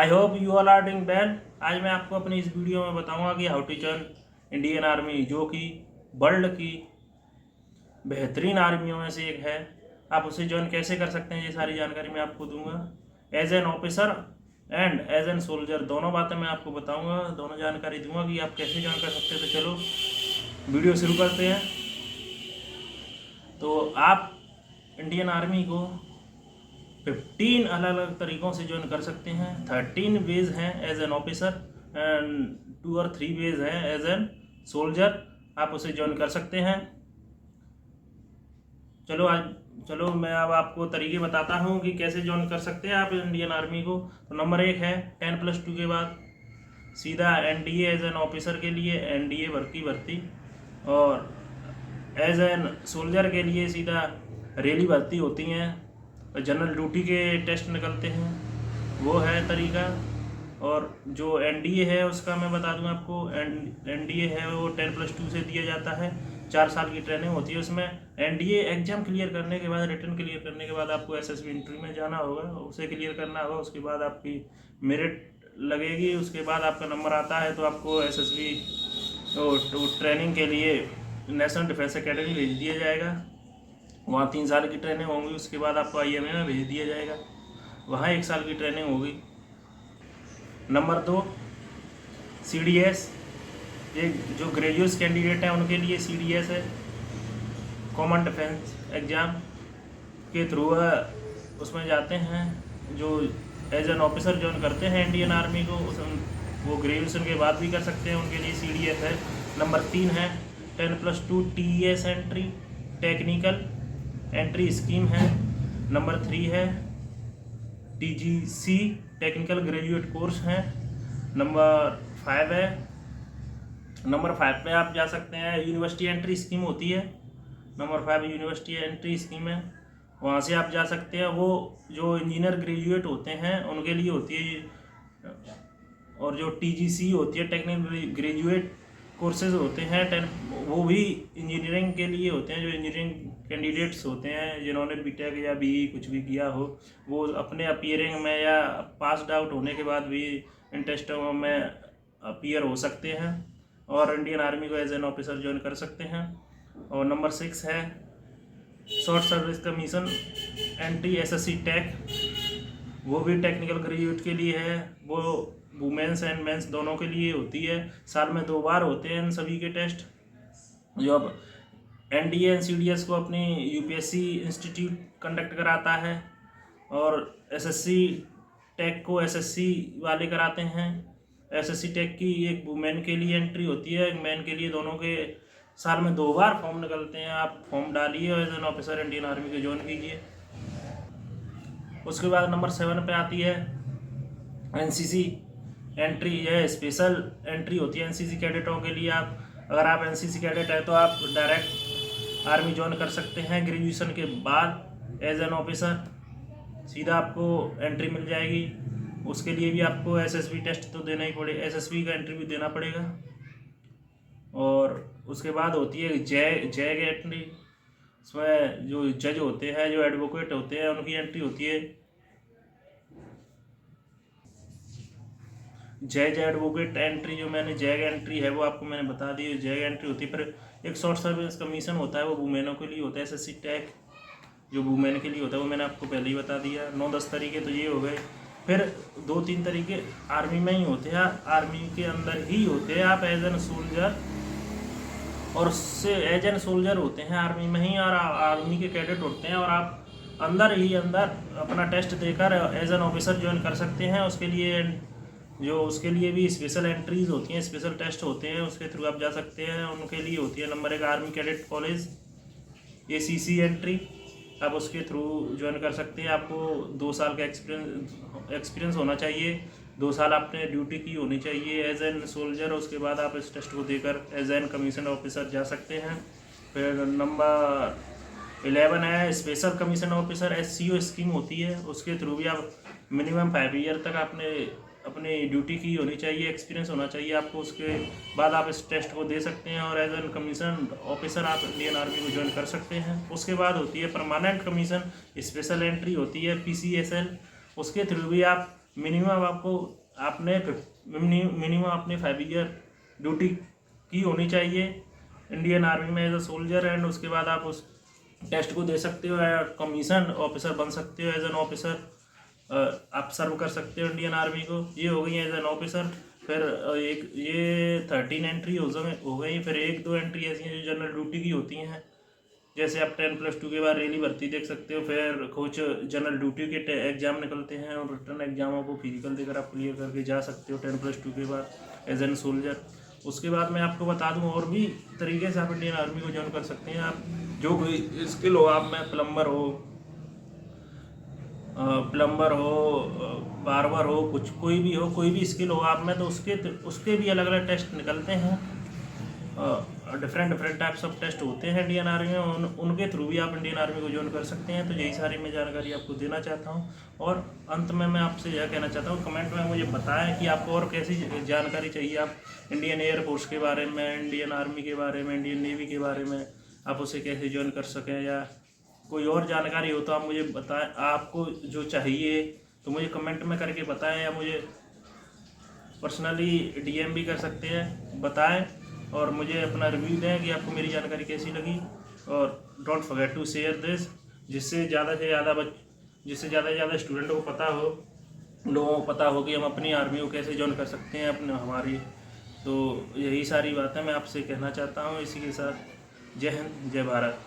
I hope you all are doing well. आज मैं आपको अपनी इस वीडियो में बताऊंगा कि how to join Indian Army, जो कि वर्ल्ड की बेहतरीन आर्मियों में से एक है। आप उसे ज्वाइन कैसे कर सकते हैं, ये सारी जानकारी मैं आपको दूंगा। As an officer and as an soldier, दोनों बातें मैं आपको बताऊंगा, दोनों जानकारी दूंगा कि आप कैसे ज्वाइन कर सकते हैं। तो चलो वीडियो शुरू करते हैं। तो आप इंडियन आर्मी को 15 अलग अलग तरीक़ों से ज्वाइन कर सकते हैं। 13 वेज हैं एज एन ऑफिसर एंड 2 और 3 वेज हैं एज एन सोल्जर। आप उसे ज्वाइन कर सकते हैं। चलो मैं अब आपको तरीके बताता हूँ कि कैसे ज्वाइन कर सकते हैं आप इंडियन आर्मी को। तो नंबर 1 है 10+2 के बाद सीधा एनडीए एज एन ऑफिसर के लिए एनडीए भर्ती, और एज एन सोल्जर के लिए सीधा रैली भर्ती होती हैं, जनरल ड्यूटी के टेस्ट निकलते हैं, वो है तरीका। और जो एनडीए है उसका मैं बता दूं आपको। एनडीए है वो 10+2 से दिया जाता है, 4 साल की ट्रेनिंग होती है उसमें। एनडीए एग्जाम क्लियर करने के बाद, रिटर्न क्लियर करने के बाद आपको एसएसबी इंटरव्यू में जाना होगा, उसे क्लियर करना होगा। उसके बाद आपकी मेरिट लगेगी, उसके बाद आपका नंबर आता है तो आपको एसएसबी तो ट्रेनिंग के लिए नेशनल डिफेंस एकेडमी भेज दिया जाएगा। वहाँ 3 साल की ट्रेनिंग होगी। उसके बाद आपको आईएमए में भेज दिया जाएगा, वहाँ 1 साल की ट्रेनिंग होगी। नंबर 2 सीडीएस, ये जो ग्रेजुएट कैंडिडेट हैं उनके लिए सीडीएस है, कॉमन डिफेंस एग्ज़ाम के थ्रू उसमें जाते हैं। जो एज एन ऑफिसर ज्वाइन करते हैं इंडियन आर्मी को, वो ग्रेजुएशन के बाद भी कर सकते हैं, उनके लिए सीडीएस है। नंबर 3 है 10+2 TS entry, technical entry scheme है। नंबर 3 है टीजीसी, टेक्निकल ग्रेजुएट कोर्स है। नंबर 5 पे आप जा सकते हैं, यूनिवर्सिटी एंट्री स्कीम होती है। नंबर 5 यूनिवर्सिटी एंट्री स्कीम है, वहाँ से आप जा सकते हैं। वो जो इंजीनियर ग्रेजुएट होते हैं उनके लिए होती है। और जो टीजीसी होती है, टेक्निकल ग्रेजुएट कोर्सेज होते हैं, वो भी इंजीनियरिंग के लिए होते हैं। जो इंजीनियरिंग कैंडिडेट्स होते हैं जिन्होंने बीटेक या बीई कुछ भी किया हो, वो अपने अपीयरिंग में या पास्ड आउट होने के बाद भी इन टेस्टों में अपीयर हो सकते हैं और इंडियन आर्मी को एज एन ऑफिसर ज्वाइन कर सकते हैं। और नंबर 6 है short service commission entry SSC tech, वो भी टेक्निकल ग्रेजुएट के लिए है। वो वुमेंस एंड मेंस दोनों के लिए होती है। साल में 2 बार होते हैं इन सभी के टेस्ट। जो अब एनडीए एंड सीडीएस को अपनी यूपीएससी इंस्टीट्यूट कंडक्ट कराता है, और एसएससी टेक को एसएससी वाले कराते हैं। एसएससी टेक की एक वुमेन के लिए एंट्री होती है, एक मैन के लिए, दोनों के साल में 2 बार फॉर्म निकलते हैं। आप फॉर्म डालिए और as an officer Indian Army को ज्वाइन कीजिए। उसके बाद नंबर 7 पे आती है एनसीसी एंट्री। यह स्पेशल एंट्री होती है एनसीसी कैडेटों के लिए। अगर आप एनसीसी कैडेट हैं तो आप डायरेक्ट आर्मी ज्वाइन कर सकते हैं ग्रेजुएशन के बाद एज एन ऑफिसर, सीधा आपको एंट्री मिल जाएगी। उसके लिए भी आपको एसएसबी टेस्ट तो देना ही पड़ेगा, एसएसबी का एंट्री भी देना पड़ेगा। और उसके बाद होती है जैग एंट्री। इसमें जो जज होते हैं, जो एडवोकेट होते हैं, उनकी एंट्री होती है। जैग एडवोकेट एंट्री, जो मैंने जैग एंट्री है वो आपको मैंने बता दी, जैग एंट्री होती है। फिर एक शॉर्ट सर्विस कमीशन होता है, वो वुमेनों के लिए होता है। एसएससी टेक जो वुमेन के लिए होता है, वो मैंने आपको पहले ही बता दिया। 9-10 तरीके तो ये हो गए। फिर 2-3 तरीके आर्मी में ही होते हैं, आर्मी के अंदर ही होते हैं। आप एज एन सोल्जर और उससे एज एन सोल्जर होते हैं आर्मी में ही, और आर्मी के कैडेट होते हैं, और आप अंदर ही अंदर अपना टेस्ट देकर एज एन ऑफिसर ज्वाइन कर सकते हैं। उसके लिए भी स्पेशल एंट्रीज होती हैं, स्पेशल टेस्ट होते हैं, उसके थ्रू आप जा सकते हैं। उनके लिए होती है number 1 army cadet college, ACC entry, आप उसके थ्रू ज्वाइन कर सकते हैं। आपको 2 साल का एक्सपीरियंस होना चाहिए, 2 साल आपने ड्यूटी की होनी चाहिए एज एन सोल्जर। उसके बाद आप इस टेस्ट को देकर एज एन कमीशन ऑफिसर जा सकते हैं। फिर नंबर 11 है special commission officer, SCO scheme होती है, उसके थ्रू भी आप मिनिमम 5 ईयर तक आपने अपनी ड्यूटी की होनी चाहिए, एक्सपीरियंस होना चाहिए आपको। उसके बाद आप इस टेस्ट को दे सकते हैं और एज एन कमीशन ऑफिसर आप इंडियन आर्मी को ज्वाइन कर सकते हैं। उसके बाद होती है परमानेंट कमीशन स्पेशल एंट्री होती है, पीसीएसएल, उसके थ्रू भी आप मिनिमम आपको मिनिमम आपने 5 ईयर ड्यूटी की होनी चाहिए इंडियन आर्मी में एज अ सोल्जर, एंड उसके बाद आप उस टेस्ट को दे सकते हो, कमीशन ऑफिसर बन सकते हो एज एन ऑफिसर, आप सर्व कर सकते हो इंडियन आर्मी को। ये हो गई एज एन ऑफिसर। फिर एक ये 13 एंट्री हो गई। फिर 1-2 एंट्री ऐसी हैं जो जनरल ड्यूटी की होती हैं, जैसे आप 10+2 के बाद रेली भर्ती देख सकते हो। फिर कुछ जनरल ड्यूटी के एग्जाम निकलते हैं और रिटर्न एग्जामों को फिजिकल देकर आप क्लियर करके जा सकते हो 10+2 के बाद एज एन सोल्जर। उसके बाद मैं आपको बता दूं और भी तरीके से आप इंडियन आर्मी को ज्वाइन कर सकते हैं। आप जो कोई स्किल हो, आप में प्लम्बर हो, बार्बर हो, कुछ कोई भी स्किल हो आप में, तो उसके भी अलग अलग टेस्ट निकलते हैं। डिफरेंट टाइप्स ऑफ टेस्ट होते हैं इंडियन आर्मी में, उनके थ्रू भी आप इंडियन आर्मी को ज्वाइन कर सकते हैं। तो यही सारी मैं जानकारी आपको देना चाहता हूँ। और अंत में मैं आपसे यह कहना चाहता हूँ, कमेंट में मुझे बताएं कि आपको और कैसी जानकारी चाहिए। आप इंडियन एयरफोर्स के बारे में, इंडियन आर्मी के बारे में, इंडियन नेवी के बारे में आप उसे कैसे ज्वाइन कर सकें, या कोई और जानकारी हो तो आप मुझे बताएं। आपको जो चाहिए तो मुझे कमेंट में करके बताएं, या मुझे पर्सनली डीएम भी कर सकते हैं, बताएं और मुझे अपना रिव्यू दें कि आपको मेरी जानकारी कैसी लगी। और don't forget to share this, जिससे ज़्यादा से ज़्यादा स्टूडेंटों को पता हो, लोगों को पता हो कि हम अपनी आर्मी को कैसे ज्वाइन कर सकते हैं अपने हमारी। तो यही सारी बातें मैं आपसे कहना चाहता हूँ। इसी के साथ जय हिंद, जय भारत।